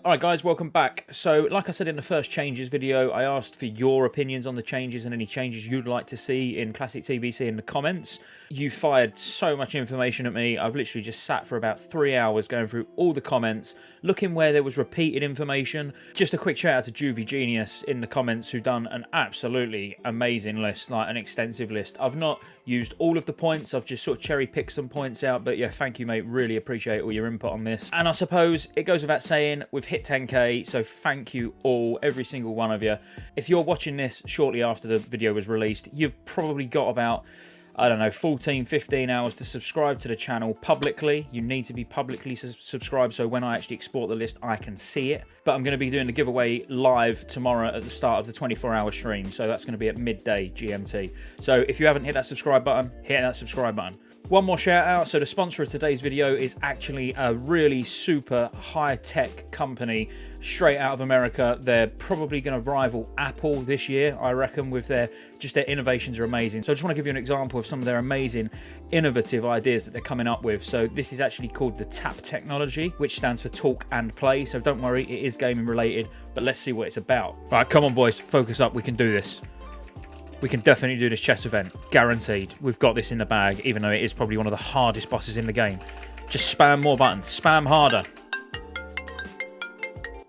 Alright guys, welcome back. So, like I said in the first changes video, I asked for your opinions on the changes and any changes you'd like to see in Classic TBC in the comments. You fired so much information at me. I've literally just sat for about 3 hours going through all the comments, looking where there was repeated information. Just a quick shout out to Juvie Genius in the comments who done an absolutely amazing list, like an extensive list. I've not used all of the points, I've just sort of cherry picked some points out, but yeah, thank you mate, really appreciate all your input on this. And I suppose it goes without saying, we've hit 10k, so thank you all, every single one of you. If you're watching this shortly after the video was released, you've probably got about, I don't know, 14, 15 hours to subscribe to the channel publicly. You need to be publicly subscribed, so when I actually export the list, I can see it. But I'm going to be doing the giveaway live tomorrow at the start of the 24-hour stream, so that's going to be at midday GMT. So if you haven't hit that subscribe button, hit that subscribe button. One more shout out. So the sponsor of today's video is actually a really super high-tech company straight out of America. They're probably going to rival Apple this year, I reckon, with their innovations are amazing. So I just want to give you an example of some of their amazing innovative ideas that they're coming up with. So this is actually called the TAP technology, which stands for talk and play. So don't worry, it is gaming related, but let's see what it's about. All right, come on boys, focus up, we can do this. We can definitely do this chess event, guaranteed. We've got this in the bag, even though it is probably one of the hardest bosses in the game. Just spam more buttons, spam harder.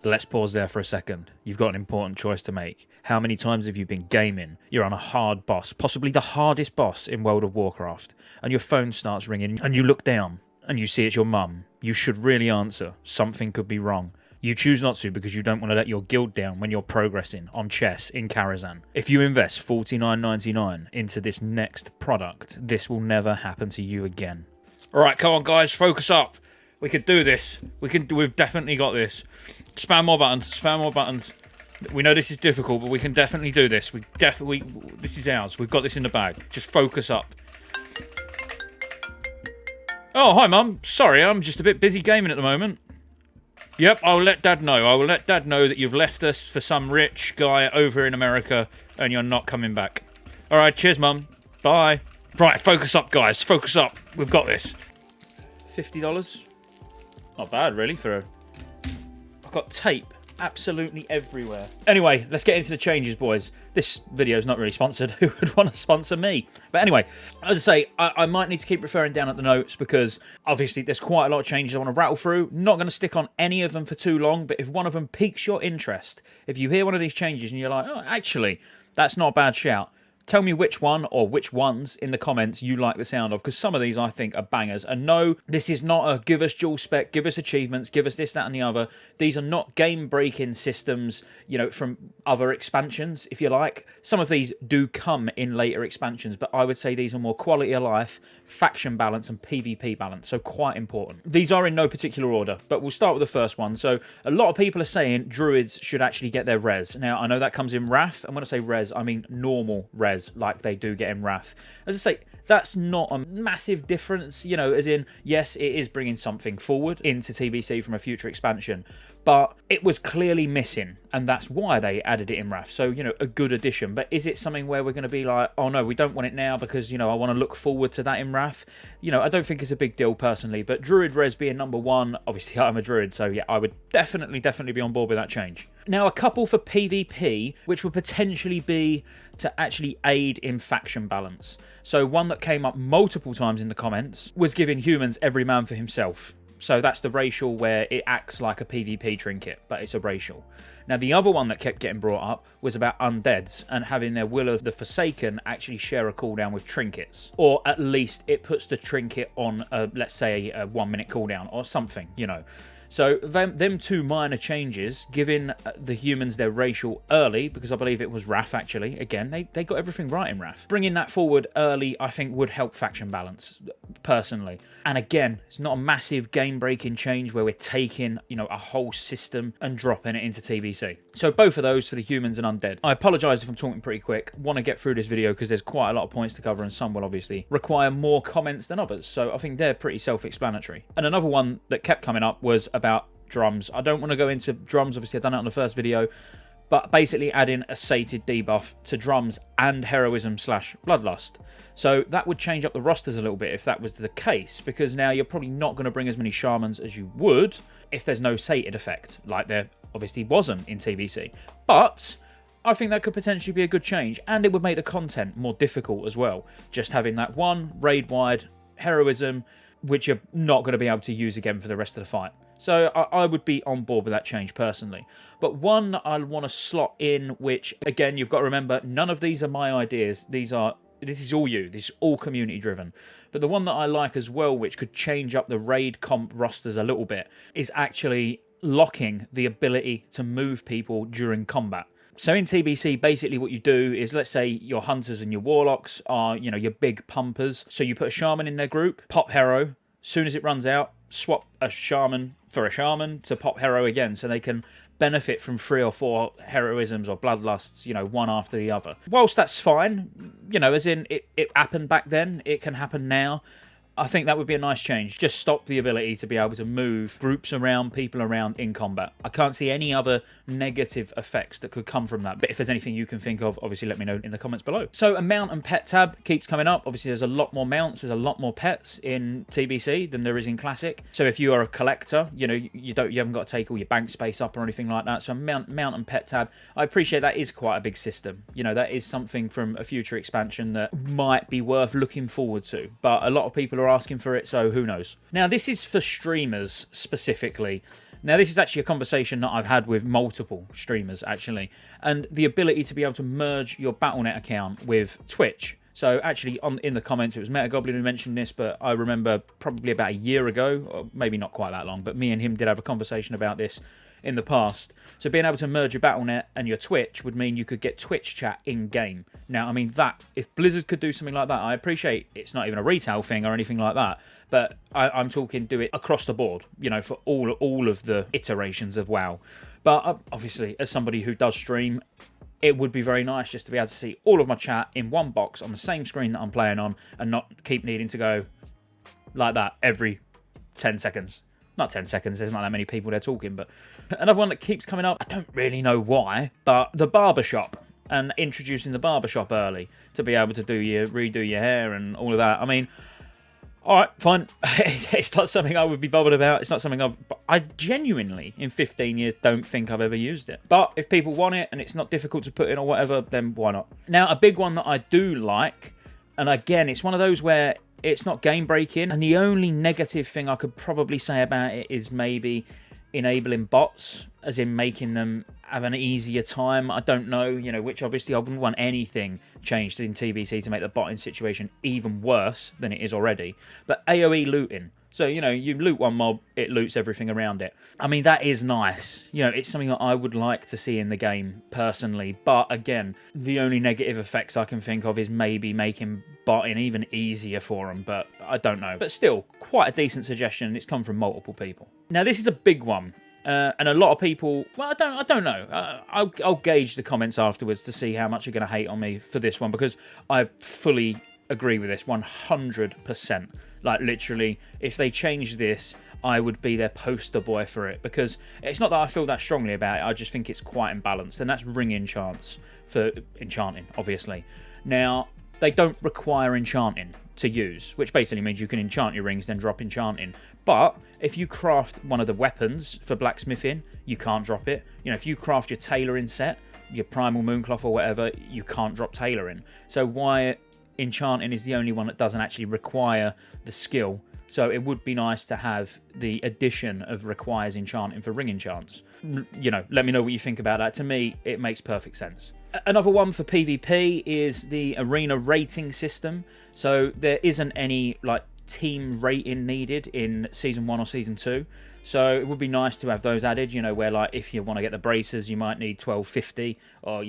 Let's pause there for a second. You've got an important choice to make. How many times have you been gaming? You're on a hard boss, possibly the hardest boss in World of Warcraft, and your phone starts ringing, and you look down, and you see it's your mum. You should really answer. Something could be wrong. You choose not to because you don't want to let your guild down when you're progressing on chess in Garrisons. If you invest $49.99 into this next product, this will never happen to you again. All right, come on, guys, focus up. We can do this. We've definitely got this. Spam more buttons. Spam more buttons. We know this is difficult, but we can definitely do this. This is ours. We've got this in the bag. Just focus up. Oh, hi, Mum. Sorry, I'm just a bit busy gaming at the moment. Yep, I'll let Dad know. I will let Dad know that you've left us for some rich guy over in America and you're not coming back. All right, cheers, Mum. Bye. Right, focus up, guys. Focus up. We've got this. $50. Not bad, really, for a... I've got tape absolutely everywhere. Anyway, let's get into the changes, boys. This video is not really sponsored. Who would want to sponsor me? But anyway, as I say, I might need to keep referring down at the notes because obviously there's quite a lot of changes I want to rattle through. Not going to stick on any of them for too long, but if one of them piques your interest, if you hear one of these changes and you're like, oh, actually, that's not a bad shout, tell me which one or which ones in the comments you like the sound of, because some of these I think are bangers. And no, this is not a give us dual spec, give us achievements, give us this, that and the other. These are not game-breaking systems, you know, from other expansions, if you like. Some of these do come in later expansions, but I would say these are more quality of life, faction balance and PvP balance, so quite important. These are in no particular order, but we'll start with the first one. So a lot of people are saying druids should actually get their res. Now, I know that comes in Wrath, and when I say res, I mean normal res, like they do get in Wrath. As I say, that's not a massive difference, you know, as in, yes, it is bringing something forward into TBC from a future expansion, but it was clearly missing, and that's why they added it in Wrath. So, you know, a good addition. But is it something where we're going to be like, oh no, we don't want it now because, you know, I want to look forward to that in Wrath? You know, I don't think it's a big deal personally, but Druid res being number one, obviously I'm a Druid, so yeah, I would definitely be on board with that change. Now, a couple for PvP, which would potentially be to actually aid in faction balance. So one that came up multiple times in the comments was giving humans every man for himself. So that's the racial where it acts like a PvP trinket, but it's a racial. Now, the other one that kept getting brought up was about undeads and having their Will of the Forsaken actually share a cooldown with trinkets. Or at least it puts the trinket on, let's say, a 1 minute cooldown or something, you know. So them two minor changes, giving the humans their racial early, because I believe it was Wrath actually, again, they got everything right in Wrath. Bringing that forward early, I think, would help faction balance, personally. And again, it's not a massive game-breaking change where we're taking, you know, a whole system and dropping it into TBC. So both of those for the humans and undead. I apologise if I'm talking pretty quick. Want to get through this video because there's quite a lot of points to cover and some will obviously require more comments than others. So I think they're pretty self-explanatory. And another one that kept coming up was about drums. I don't want to go into drums, obviously I've done it on the first video, but basically adding a sated debuff to drums and heroism/bloodlust. So that would change up the rosters a little bit if that was the case, because now you're probably not going to bring as many shamans as you would, if there's no sated effect, like there obviously wasn't in TBC. But I think that could potentially be a good change, and it would make the content more difficult as well. Just having that one raid-wide heroism, which you're not going to be able to use again for the rest of the fight. So I would be on board with that change personally. But one that I want to slot in, which, again, you've got to remember, none of these are my ideas. This is all you. This is all community driven. But the one that I like as well, which could change up the raid comp rosters a little bit, is actually locking the ability to move people during combat. So in TBC, basically what you do is, let's say your hunters and your warlocks are, your big pumpers. So you put a shaman in their group, pop hero. Soon as it runs out, swap a shaman for a shaman to pop hero again, so they can benefit from 3 or 4 heroisms or bloodlusts, one after the other. Whilst that's fine, as in it happened back then, it can happen now. I think that would be a nice change. Just stop the ability to be able to move groups around, people around in combat. I can't see any other negative effects that could come from that. But if there's anything you can think of, obviously let me know in the comments below. So a mount and pet tab keeps coming up. Obviously there's a lot more mounts, there's a lot more pets in TBC than there is in Classic. So if you are a collector, you haven't got to take all your bank space up or anything like that. So mount and pet tab, I appreciate that is quite a big system. That is something from a future expansion that might be worth looking forward to. But a lot of people are asking for it, so who knows. Now this is for streamers specifically. Now this is actually a conversation that I've had with multiple streamers actually, and the ability to be able to merge your Battle.net account with Twitch. So actually in the comments it was MetaGoblin who mentioned this, but I remember probably about a year ago, or maybe not quite that long, but me and him did have a conversation about this in the past. So being able to merge your Battle.net and your Twitch would mean you could get Twitch chat in-game. Now, I mean, that, if Blizzard could do something like that, I appreciate it's not even a retail thing or anything like that, but I'm talking do it across the board, for all of the iterations of WoW. But obviously, as somebody who does stream, it would be very nice just to be able to see all of my chat in one box on the same screen that I'm playing on and not keep needing to go like that every 10 seconds. Not 10 seconds, there's not that many people there talking, but another one that keeps coming up, I don't really know why, but the Barber Shop, and introducing the Barber Shop early to be able to redo your hair and all of that. I mean, alright, fine. It's not something I would be bothered about. It's not something I genuinely, in 15 years, don't think I've ever used it. But if people want it and it's not difficult to put in or whatever, then why not? Now, a big one that I do like, and again, it's one of those where it's not game breaking, and the only negative thing I could probably say about it is maybe enabling bots, as in making them have an easier time. I don't know, which obviously I wouldn't want anything changed in TBC to make the botting situation even worse than it is already. But AoE looting. So, you loot one mob, it loots everything around it. I mean, that is nice. It's something that I would like to see in the game, personally. But, again, the only negative effects I can think of is maybe making botting even easier for them. But I don't know. But still, quite a decent suggestion, and it's come from multiple people. Now, this is a big one. And a lot of people, well, I don't know. I'll gauge the comments afterwards to see how much you're going to hate on me for this one, because I fully agree with this 100%. Like, literally, if they change this, I would be their poster boy for it, because it's not that I feel that strongly about it, I just think it's quite imbalanced, and that's ring enchants for enchanting, obviously. Now, they don't require enchanting to use, which basically means you can enchant your rings, then drop enchanting. But if you craft one of the weapons for blacksmithing, you can't drop it. If you craft your tailoring set, your primal mooncloth or whatever, you can't drop tailoring. So why enchanting is the only one that doesn't actually require the skill. So it would be nice to have the addition of requires enchanting for ring enchants. Let me know what you think about that. To me, it makes perfect sense. Another one for PvP is the arena rating system. So there isn't any team rating needed in Season 1 or Season 2. So it would be nice to have those added, where if you want to get the bracers, you might need 1250 or,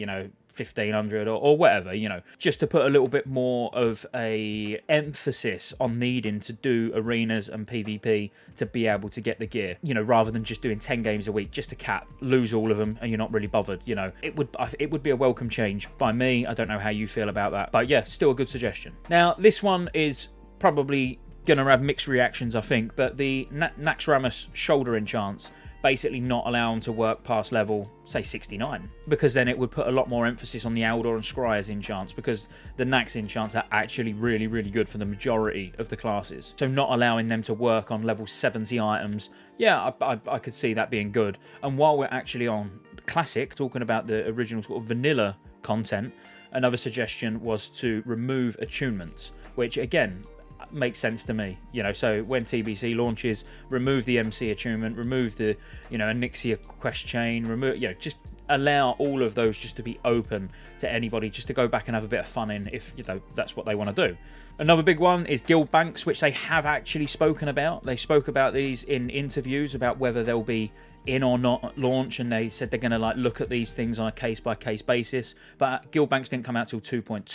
1500 or whatever, just to put a little bit more of a emphasis on needing to do arenas and PvP to be able to get the gear, rather than just doing 10 games a week just to cap, lose all of them, and you're not really bothered. It would be a welcome change by me. I don't know how you feel about that, but yeah, still a good suggestion. Now, this one is probably gonna have mixed reactions, I think, but the Naxxramas shoulder enchants basically not allow them to work past level, say, 69, because then it would put a lot more emphasis on the Aldor and Scryer's enchants, because the Nax enchants are actually really, really good for the majority of the classes. So not allowing them to work on level 70 items Yeah, I could see that being good. And while we're actually on Classic, talking about the original sort of vanilla content, another suggestion was to remove attunements, which again makes sense to me. You know, so when TBC launches, remove the MC attunement, remove the, you know, Enixia quest chain, remove, you know, just allow all of those just to be open to anybody, just to go back and have a bit of fun in, if, you know, that's what they want to do. Another big one is guild banks, which they have actually spoken about. They spoke about these in interviews about whether they'll be in or not at launch, and they said they're going to like look at these things on a case-by-case basis. But guild banks didn't come out till 2.2,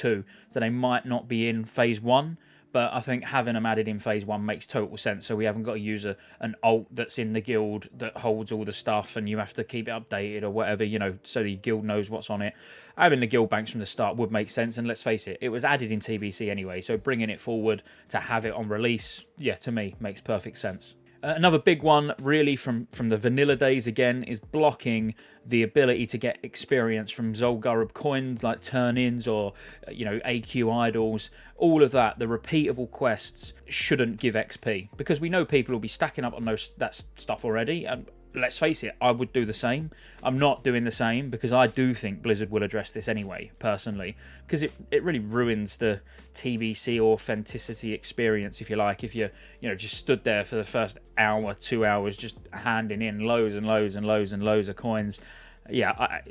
so they might not be in phase 1. But I think having them added in phase 1 makes total sense. So we haven't got to use an alt that's in the guild that holds all the stuff and you have to keep it updated or whatever, you know, so the guild knows what's on it. Having the guild banks from the start would make sense. And let's face it, it was added in TBC anyway. So bringing it forward to have it on release, yeah, to me, makes perfect sense. Another big one, really, from the vanilla days again, is blocking the ability to get experience from Zul'Gurub coins, like turn-ins or, you know, AQ idols. All of that, the repeatable quests, shouldn't give XP. Because we know people will be stacking up on that stuff already. And let's face it, I would do the same. I'm not doing the same because I do think Blizzard will address this anyway, personally. Because it really ruins the TBC authenticity experience, if you like. If you know, just stood there for the first hour, 2 hours, just handing in loads and loads and loads and loads of coins. Yeah,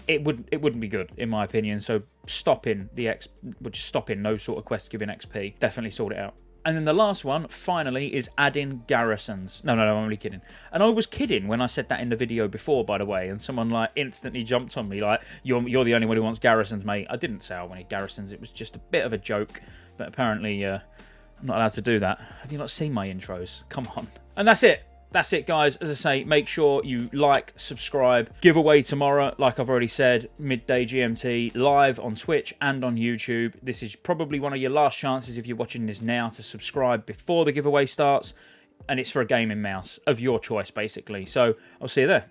it wouldn't be good, in my opinion. So stopping no sort of quests giving XP. Definitely sort it out. And then the last one, finally, is adding garrisons. No, I'm only kidding. And I was kidding when I said that in the video before, by the way, and someone, like, instantly jumped on me, like, you're the only one who wants garrisons, mate. I didn't say I wanted garrisons. It was just a bit of a joke. But apparently, I'm not allowed to do that. Have you not seen my intros? Come on. And that's it. That's it, guys. As I say, make sure you like, subscribe. Giveaway tomorrow, like I've already said, midday GMT, live on Twitch and on YouTube. This is probably one of your last chances, if you're watching this now, to subscribe before the giveaway starts. And it's for a gaming mouse of your choice, basically. So I'll see you there.